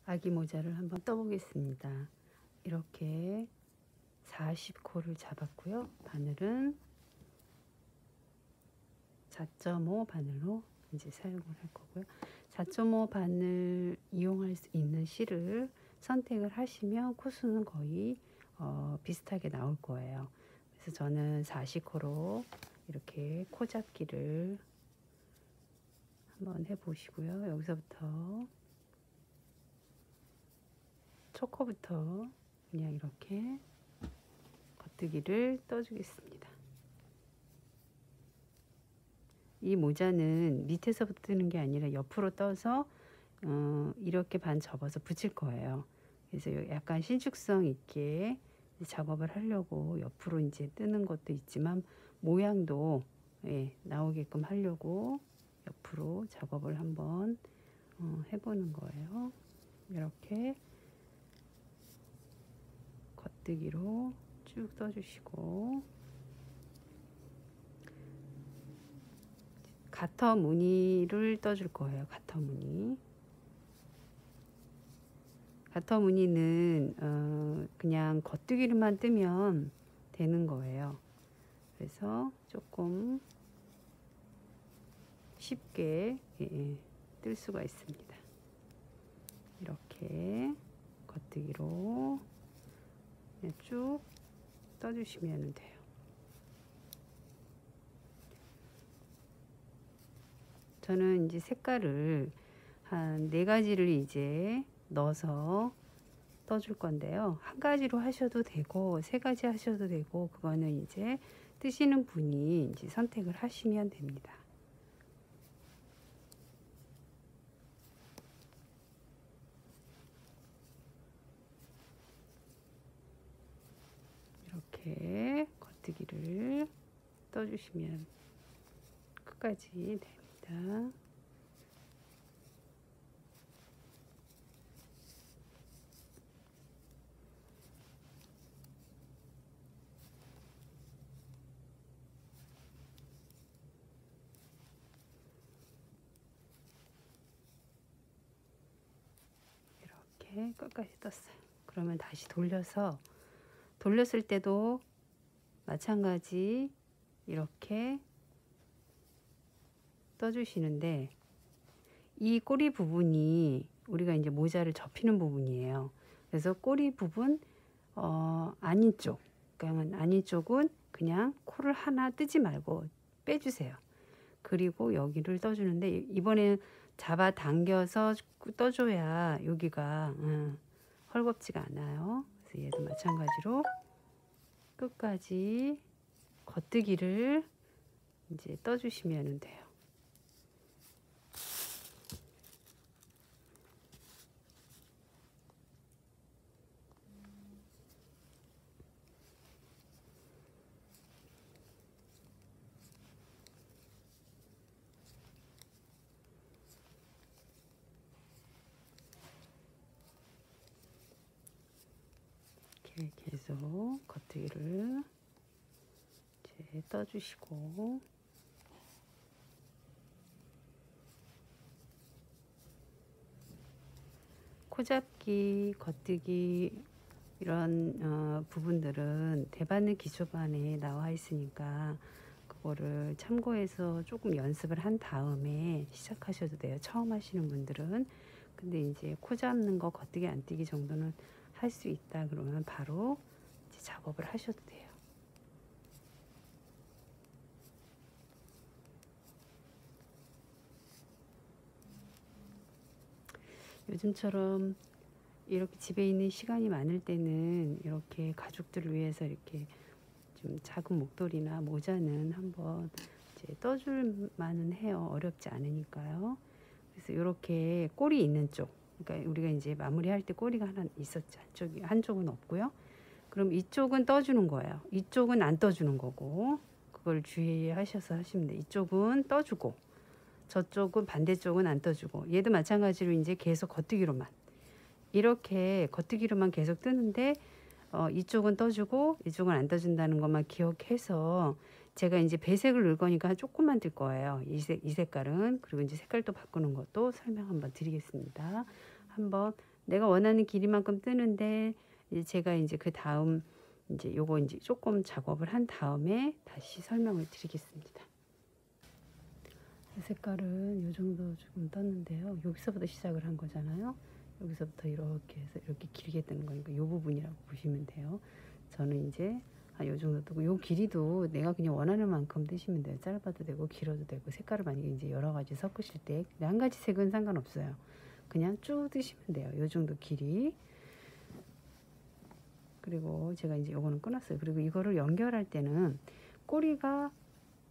아기 모자를 한번 떠보겠습니다. 이렇게 40코를 잡았고요. 바늘은 4.5 바늘로 이제 사용을 할 거고요. 4.5 바늘 이용할 수 있는 실을 선택을 하시면 코수는 거의 비슷하게 나올 거예요. 그래서 저는 40코로 이렇게 코 잡기를 한번 해보시고요. 여기서부터 첫 코부터 그냥 이렇게 겉뜨기를 떠주겠습니다. 이 모자는 밑에서부터 뜨는 게 아니라 옆으로 떠서 이렇게 반 접어서 붙일 거예요. 그래서 약간 신축성 있게 작업을 하려고 옆으로 이제 뜨는 것도 있지만 모양도 나오게끔 하려고 옆으로 작업을 한번 해보는 거예요. 이렇게 겉뜨기로 쭉 떠주시고, 가터 무늬를 떠줄 거예요. 가터 무늬. 가터 무늬는 그냥 겉뜨기로만 뜨면 되는 거예요. 그래서 조금 쉽게 뜰 수가 있습니다. 이렇게 겉뜨기로 쭉 떠주시면 돼요. 저는 이제 색깔을 한 4가지를 이제 넣어서 떠줄 건데요. 한 가지로 하셔도 되고 3가지 하셔도 되고, 그거는 이제 뜨시는 분이 이제 선택을 하시면 됩니다. 이렇게 겉뜨기를 떠주시면 끝까지 됩니다. 이렇게 끝까지 떴어요. 그러면 다시 돌렸을 때도 마찬가지 이렇게 떠주시는데, 이 꼬리 부분이 우리가 이제 모자를 접히는 부분이에요. 그래서 꼬리 부분 아닌 쪽, 그러니까 아닌 쪽은 그냥 코를 하나 뜨지 말고 빼주세요. 그리고 여기를 떠주는데, 이번에는 잡아 당겨서 떠줘야 여기가 헐겁지가 않아요. 그래서 얘도 마찬가지로 끝까지 겉뜨기를 이제 떠주시면 돼요. 이렇게 계속 겉뜨기를 이제 떠주시고, 코잡기, 겉뜨기 이런 부분들은 대바늘 기초반에 나와 있으니까 그거를 참고해서 조금 연습을 한 다음에 시작하셔도 돼요. 처음 하시는 분들은. 근데 이제 코 잡는 거 겉뜨기 안뜨기 정도는 할 수 있다 그러면 바로 이제 작업을 하셔도 돼요. 요즘처럼 이렇게 집에 있는 시간이 많을 때는 이렇게 가족들을 위해서 이렇게 좀 작은 목도리나 모자는 한번 이제 떠줄 만은 해요. 어렵지 않으니까요. 그래서 이렇게 꼬리 있는 쪽, 그러니까 우리가 이제 마무리할 때 꼬리가 하나 있었죠. 한쪽은 없고요. 그럼 이쪽은 떠주는 거예요. 이쪽은 안 떠주는 거고, 그걸 주의하셔서 하시면 돼요. 이쪽은 떠주고 저쪽은 반대쪽은 안 떠주고, 얘도 마찬가지로 이제 계속 겉뜨기로만, 이렇게 겉뜨기로만 계속 뜨는데 이쪽은 떠주고 이쪽은 안 떠준다는 것만 기억해서, 제가 이제 배색을 넣을 거니까 조금만 뜰 거예요. 이 색깔은. 그리고 이제 색깔도 바꾸는 것도 설명 한번 드리겠습니다. 한번 내가 원하는 길이만큼 뜨는데 이제 제가 이제 그 다음 이제 요거 이제 조금 작업을 한 다음에 다시 설명을 드리겠습니다. 이 색깔은 요 정도 조금 떴는데요. 여기서부터 시작을 한 거잖아요. 여기서부터 이렇게 해서 이렇게 길게 뜨는 거니까 요 부분이라고 보시면 돼요. 저는 이제 요 정도 뜨고, 요 길이도 내가 그냥 원하는 만큼 뜨시면 돼요. 짧아도 되고 길어도 되고, 색깔을 만약에 이제 여러 가지 섞으실 때 한 가지 색은 상관없어요. 그냥 쭉 뜨시면 돼요. 요 정도 길이. 그리고 제가 이제 요거는 끊었어요. 그리고 이거를 연결할 때는 꼬리가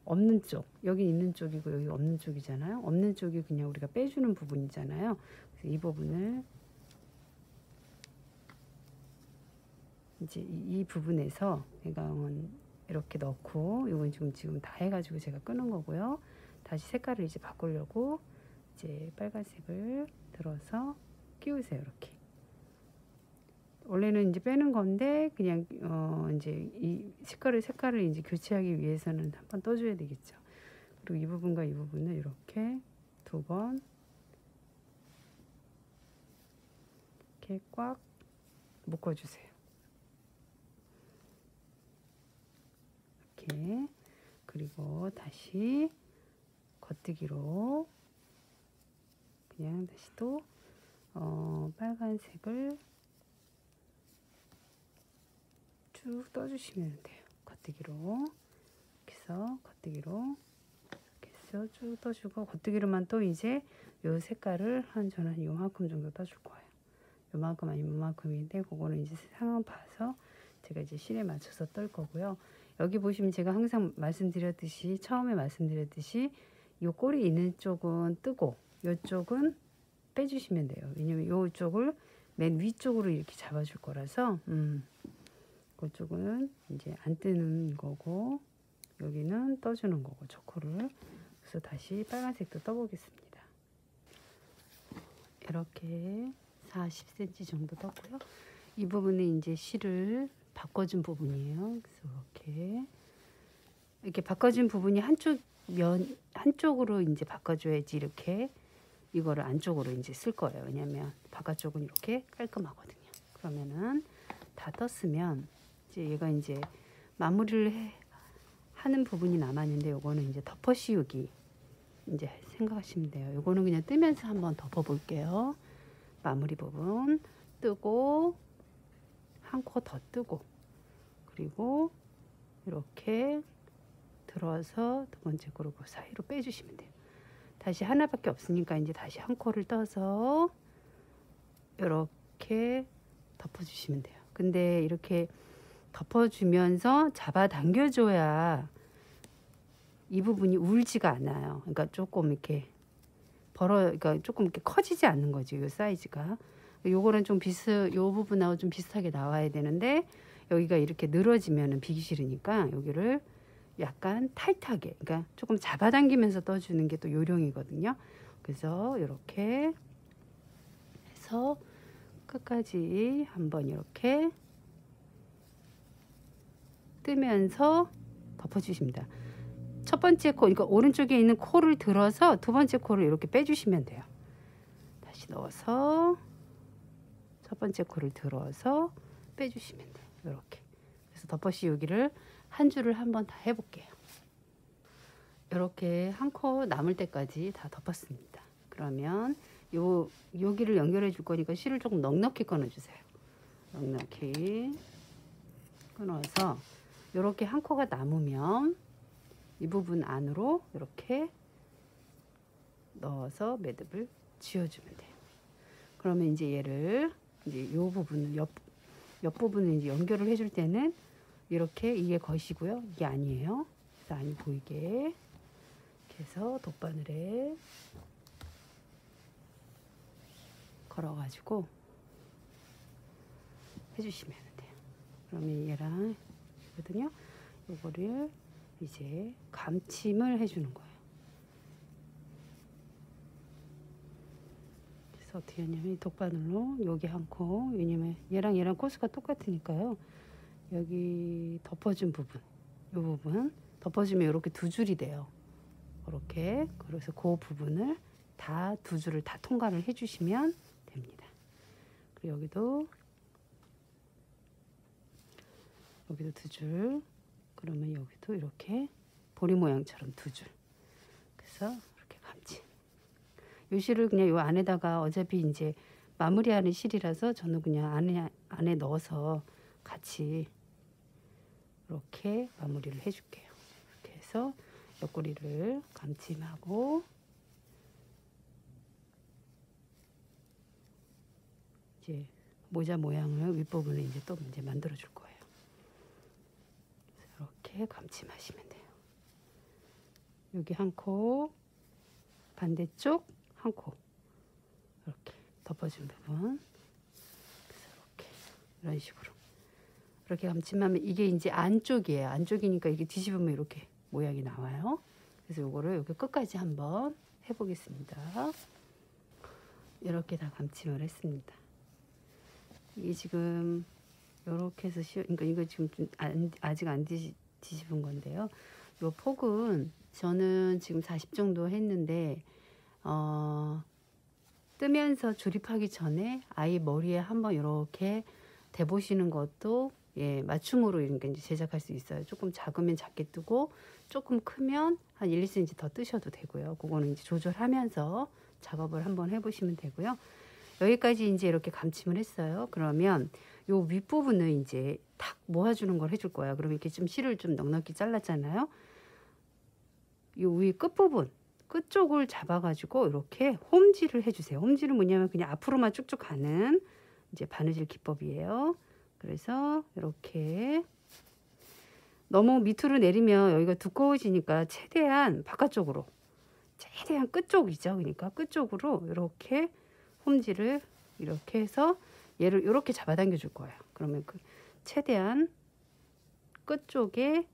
없는 쪽, 여기 있는 쪽이고 여기 없는 쪽이잖아요. 없는 쪽이 그냥 우리가 빼주는 부분이잖아요. 그래서 이 부분을 이제 이 부분에서 내가 이렇게 넣고, 이건 지금 다 해가지고 제가 끄는 거고요. 다시 색깔을 이제 바꾸려고 이제 빨간색을 들어서 끼우세요. 이렇게. 원래는 이제 빼는 건데 그냥 이제 이 색깔을 이제 교체하기 위해서는 한번 떠줘야 되겠죠. 그리고 이 부분과 이 부분을 이렇게 두 번 이렇게 꽉 묶어주세요. 이렇게. 그리고 다시 겉뜨기로 그냥 다시 또 빨간색을 쭉 떠주시면 돼요. 겉뜨기로. 그래서 겉뜨기로 이렇게 해서 쭉 떠주고, 겉뜨기로만 또 이제 요 색깔을 저는 요만큼 정도 떠줄 거예요. 요만큼 아니면 요만큼인데, 그거는 이제 상황 봐서 제가 이제 실에 맞춰서 떨 거고요. 여기 보시면 제가 항상 말씀드렸듯이, 처음에 말씀드렸듯이 요 꼬리 있는 쪽은 뜨고 요쪽은 빼주시면 돼요. 왜냐면 요쪽을 맨 위쪽으로 이렇게 잡아줄 거라서 그쪽은 이제 안 뜨는 거고, 여기는 떠주는 거고, 초코를. 그래서 다시 빨간색도 떠보겠습니다. 이렇게 40cm 정도 떴고요. 이 부분은 이제 실을 바꿔준 부분이에요. 그래서 이렇게 바꿔준 부분이 한쪽으로 이제 바꿔줘야지 이렇게 이거를 안쪽으로 이제 쓸 거예요. 왜냐면 바깥쪽은 이렇게 깔끔하거든요. 그러면은 다 떴으면 이제 얘가 이제 마무리를 하는 부분이 남았는데, 요거는 이제 덮어 씌우기 이제 생각하시면 돼요. 요거는 그냥 뜨면서 한번 덮어 볼게요. 마무리 부분 뜨고 한 코 더 뜨고, 그리고 이렇게 들어서 두 번째 코를 그 사이로 빼주시면 돼요. 다시 하나밖에 없으니까 이제 다시 한 코를 떠서 이렇게 덮어주시면 돼요. 근데 이렇게 덮어주면서 잡아당겨줘야 이 부분이 울지가 않아요. 그러니까 조금 이렇게 그러니까 조금 이렇게 커지지 않는 거지, 이 사이즈가. 요거는 좀 요 부분하고 좀 비슷하게 나와야 되는데, 여기가 이렇게 늘어지면은 비기 싫으니까 여기를 약간 타이트하게, 그러니까 조금 잡아당기면서 떠주는 게 또 요령이거든요. 그래서 이렇게 해서 끝까지 한번 이렇게 뜨면서 덮어주십니다. 첫 번째 코, 그러니까 오른쪽에 있는 코를 들어서 두 번째 코를 이렇게 빼주시면 돼요. 다시 넣어서 첫 번째 코를 들어서 빼주시면 돼요. 이렇게. 그래서 덮어 씌우기를 한 줄을 한번 다 해볼게요. 이렇게 한 코 남을 때까지 다 덮었습니다. 그러면 여기를 연결해 줄 거니까 실을 조금 넉넉히 끊어주세요. 넉넉히 끊어서 이렇게 한 코가 남으면 이 부분 안으로 이렇게 넣어서 매듭을 지어주면 돼요. 그러면 이제 얘를 이제 요 부분을 옆 부분을 이제 연결을 해줄 때는 이렇게, 이게 것이고요. 이게 아니에요. 그래서 안이 보이게 이렇게 해서 돗바늘에 걸어가지고 해주시면 돼요. 그러면 얘랑 이거든요. 요거를 이제 감침을 해주는 거예요. 그래서 어떻게 하냐면 돗바늘로 여기 한 코, 왜냐면 얘랑 코스가 똑같으니까요. 여기 덮어준 부분, 이 부분 덮어주면 이렇게 두 줄이 돼요. 이렇게. 그래서 그 부분을 다 두 줄을 다 통과를 해주시면 됩니다. 그리고 여기도 2줄. 그러면 여기도 이렇게 보리 모양처럼 2줄. 그래서 이렇게 감지. 요 실을 그냥 요 안에다가 어차피 이제 마무리하는 실이라서 저는 그냥 안에 넣어서 같이 이렇게 마무리를 해줄게요. 이렇게 해서 옆구리를 감침하고 이제 모자 모양을 윗부분을 이제 또 이제 만들어 줄 거예요. 이렇게 감침하시면 돼요. 여기 한 코, 반대쪽 한 코, 이렇게 덮어준 부분. 그래서 이렇게 이런 식으로 이렇게 감침하면 이게 이제 안쪽이에요. 안쪽이니까 이게 뒤집으면 이렇게 모양이 나와요. 그래서 요거를 여기 끝까지 한번 해보겠습니다. 이렇게 다 감침을 했습니다. 이게 지금 이렇게 해서 그러니까 이거 지금 좀 아직 안 뒤집은 건데요. 요 폭은 저는 지금 40 정도 했는데 뜨면서 조립하기 전에 아이 머리에 한번 이렇게 대보시는 것도 예, 맞춤으로 이렇게 이제 제작할 수 있어요. 조금 작으면 작게 뜨고 조금 크면 한 1, 2cm 더 뜨셔도 되고요. 그거는 이제 조절하면서 작업을 한번 해보시면 되고요. 여기까지 이제 이렇게 감침을 했어요. 그러면 요 윗부분을 이제 탁 모아주는 걸 해줄 거예요. 그러면 이렇게 좀 실을 좀 넉넉히 잘랐잖아요. 요 위 끝부분, 끝쪽을 잡아가지고 이렇게 홈질을 해주세요. 홈질은 뭐냐면 그냥 앞으로만 쭉쭉 가는 이제 바느질 기법이에요. 그래서 이렇게 너무 밑으로 내리면 여기가 두꺼워지니까 최대한 바깥쪽으로, 최대한 끝쪽이죠. 그러니까 끝쪽으로 이렇게 홈질을 이렇게 해서 얘를 이렇게 잡아당겨 줄 거예요. 그러면 그 최대한 끝쪽에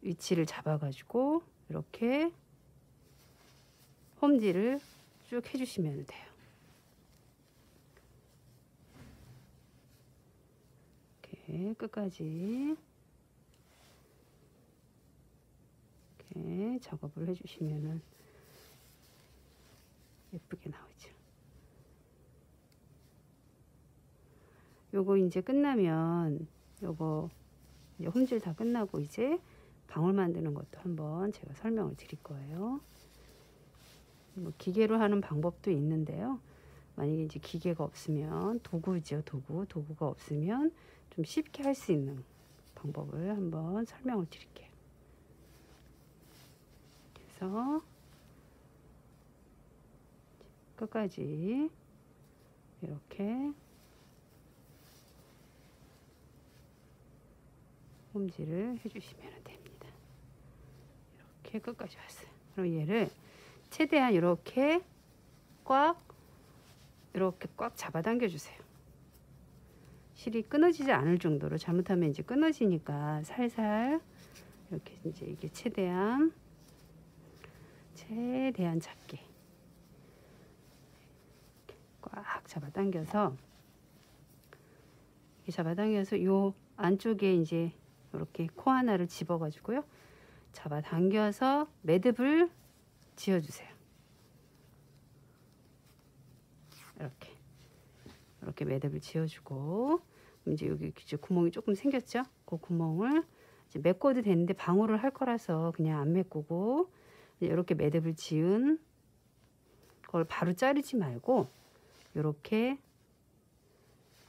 위치를 잡아가지고 이렇게 홈질을 쭉 해주시면 돼요. 이렇게 끝까지 이렇게 작업을 해주시면은 예쁘게 나오죠. 요거 이제 끝나면 요거 이제 홈질 다 끝나고 이제 방울 만드는 것도 한번 제가 설명을 드릴 거예요. 뭐 기계로 하는 방법도 있는데요. 만약에 이제 기계가 없으면 도구죠, 도구가 없으면 좀 쉽게 할 수 있는 방법을 한번 설명을 드릴게요. 그래서 끝까지 이렇게 홈질을 해주시면 됩니다. 이렇게 끝까지 왔어요. 그럼 얘를 최대한 이렇게 꽉 잡아당겨 주세요. 실이 끊어지지 않을 정도로, 잘못하면 이제 끊어지니까 살살 이렇게 이제 이게 최대한 작게 꽉 잡아당겨서 요 안쪽에 이제 이렇게 코 하나를 집어가지고요. 잡아당겨서 매듭을 지어주세요. 이렇게 매듭을 지어주고, 이제 여기 이제 구멍이 조금 생겼죠? 그 구멍을 이제 메꿔도 되는데 방울을 할 거라서 그냥 안 메꾸고 이렇게 매듭을 지은 걸 바로 자르지 말고 이렇게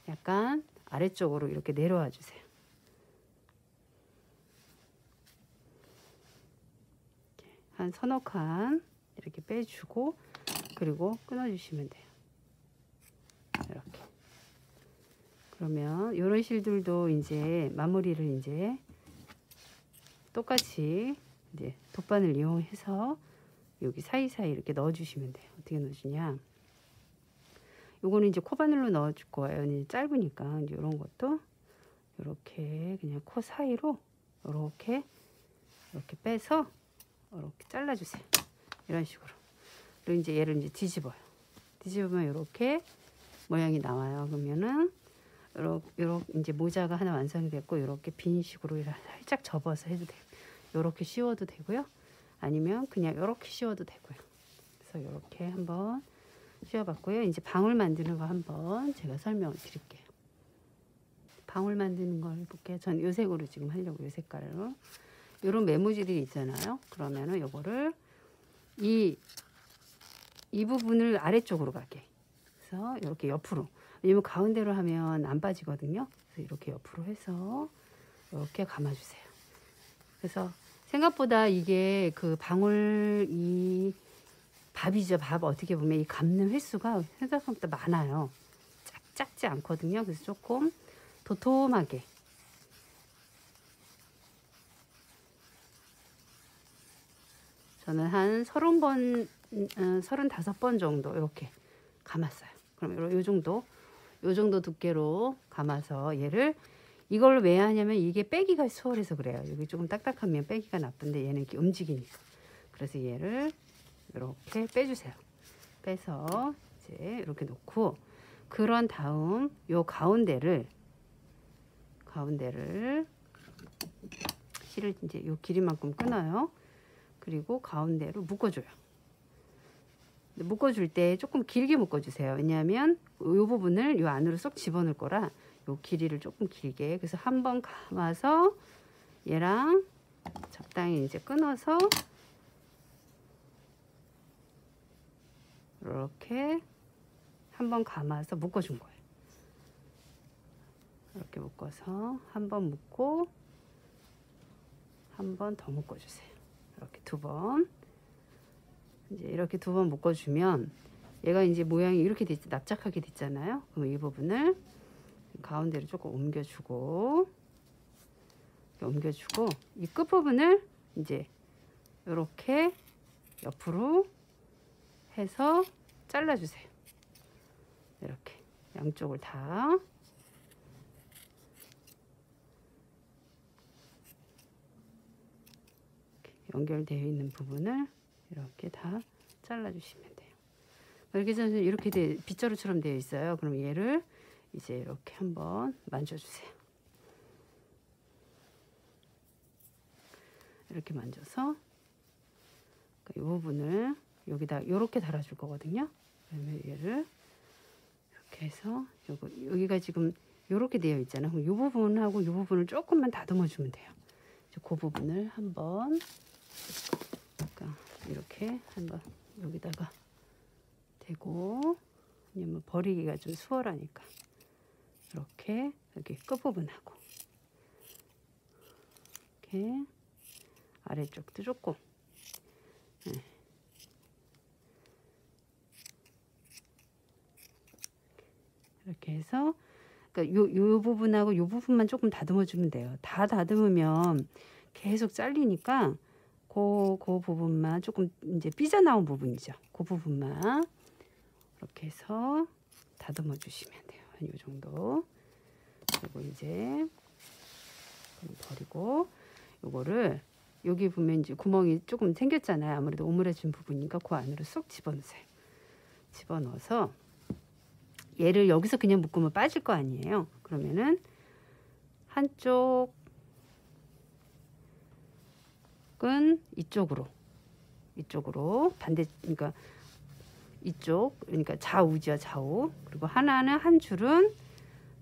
약간 아래쪽으로 이렇게 내려와 주세요. 한 서너 칸 이렇게 빼주고 그리고 끊어주시면 돼요. 이렇게. 그러면 이런 실들도 이제 마무리를 이제 똑같이 이제 돗바늘 이용해서 여기 사이사이 이렇게 넣어주시면 돼요. 어떻게 넣어주냐? 요거는 이제 코바늘로 넣어줄 거예요. 이제 짧으니까 이제 이런 것도 이렇게 그냥 코 사이로 이렇게 빼서 이렇게 잘라주세요. 이런 식으로. 그리고 이제 얘를 이제 뒤집어요. 뒤집으면 이렇게 모양이 나와요. 그러면은 요렇게 이제 모자가 하나 완성이 됐고, 이렇게 빈 식으로 살짝 접어서 해도 돼요. 요렇게 씌워도 되고요. 아니면 그냥 요렇게 씌워도 되고요. 그래서 요렇게 한번 씌워봤고요. 이제 방울 만드는 거 한번 제가 설명을 드릴게요. 방울 만드는 걸 볼게요. 전 요 색으로 지금 하려고, 요 색깔로. 요런 메모지들이 있잖아요. 그러면은 요거를 이 부분을 아래쪽으로 가게. 그래서 이렇게 옆으로. 왜냐면 가운데로 하면 안 빠지거든요. 그래서 이렇게 옆으로 해서 이렇게 감아주세요. 그래서 생각보다 이게 그 방울, 이 밥이죠. 밥 어떻게 보면 이 감는 횟수가 생각보다 많아요. 작지 않거든요. 그래서 조금 도톰하게. 저는 한 30번, 35번 정도 이렇게 감았어요. 그럼 요 정도 두께로 감아서 얘를, 이걸 왜 하냐면 이게 빼기가 수월해서 그래요. 여기 조금 딱딱하면 빼기가 나쁜데 얘는 이렇게 움직이니까. 그래서 얘를 이렇게 빼주세요. 빼서 이제 이렇게 놓고, 그런 다음 요 가운데를 실을 이제 요 길이만큼 끊어요. 그리고 가운데로 묶어줘요. 묶어줄 때 조금 길게 묶어주세요. 왜냐하면 요 부분을 요 안으로 쏙 집어넣을 거라 요 길이를 조금 길게. 그래서 한번 감아서 얘랑 적당히 이제 끊어서 이렇게 한번 감아서 묶어준 거예요. 이렇게 묶어서 한번 묶고 한 번 더 묶어주세요. 이렇게 2번. 이제 이렇게 2번 묶어주면 얘가 이제 모양이 이렇게 납작하게 됐잖아요. 그럼 이 부분을 가운데로 조금 옮겨주고 이 끝부분을 이제 이렇게 옆으로 해서 잘라주세요. 이렇게 양쪽을 다. 연결되어 있는 부분을 이렇게 다 잘라주시면 돼요. 이렇게 해서 이렇게 빗자루처럼 되어 있어요. 그럼 얘를 이제 이렇게 한번 만져주세요. 이렇게 만져서 이 부분을 여기다 이렇게 달아줄 거거든요. 그러면 얘를 이렇게 해서 여기가 지금 이렇게 되어 있잖아요. 그럼 이 부분하고 이 부분을 조금만 다듬어 주면 돼요. 그 부분을 한번 이렇게 한번 여기다가 대고, 왜냐면 버리기가 좀 수월하니까 이렇게 여기 끝부분하고 이렇게 아래쪽도 조금, 네. 이렇게 해서 그러니까 요 부분하고 요 부분만 조금 다듬어 주면 돼요. 다 다듬으면 계속 잘리니까 그 부분만 조금 이제 삐져나온 부분이죠. 그 부분만 이렇게 해서 다듬어 주시면 돼요. 한 요 정도. 그리고 이제 버리고 요거를 여기 보면 이제 구멍이 조금 생겼잖아요. 아무래도 오므라진 부분이니까 그 안으로 쏙 집어넣으세요. 집어넣어서 얘를 여기서 그냥 묶으면 빠질 거 아니에요. 그러면은 한쪽은 이쪽으로 반대, 그러니까 이쪽, 그러니까 좌우죠, 좌우. 그리고 하나는 한 줄은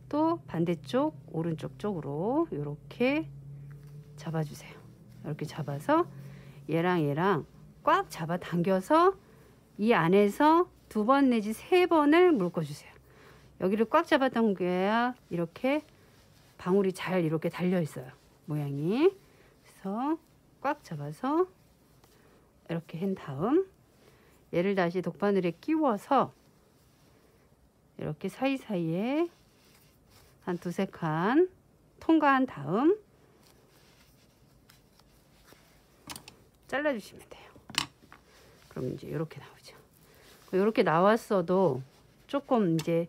또 반대쪽 오른쪽 쪽으로 이렇게 잡아주세요. 이렇게 잡아서 얘랑 꽉 잡아 당겨서 이 안에서 2번 내지 3번을 묶어주세요. 여기를 꽉 잡아 당겨야 이렇게 방울이 잘 이렇게 달려 있어요. 모양이. 그래서 꽉 잡아서 이렇게 한 다음 얘를 다시 독바늘에 끼워서 이렇게 사이사이에 한 2-3칸 통과한 다음 잘라주시면 돼요. 그럼 이제 이렇게 나오죠. 이렇게 나왔어도 조금 이제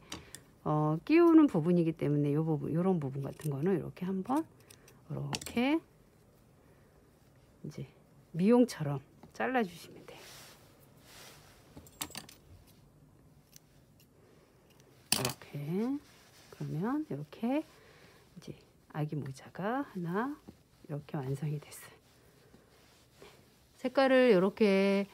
끼우는 부분이기 때문에 요 부분, 요런 부분 같은 거는 이렇게 한번 이렇게 이제 미용처럼 잘라주시면 돼요. 이렇게. 그러면 이렇게 이제 아기 모자가 하나 이렇게 완성이 됐어요. 색깔을 이렇게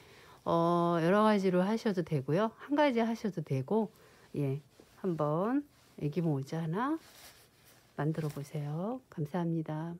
여러 가지로 하셔도 되고요. 한 가지 하셔도 되고, 예, 한번 애기 모자 하나 만들어 보세요. 감사합니다.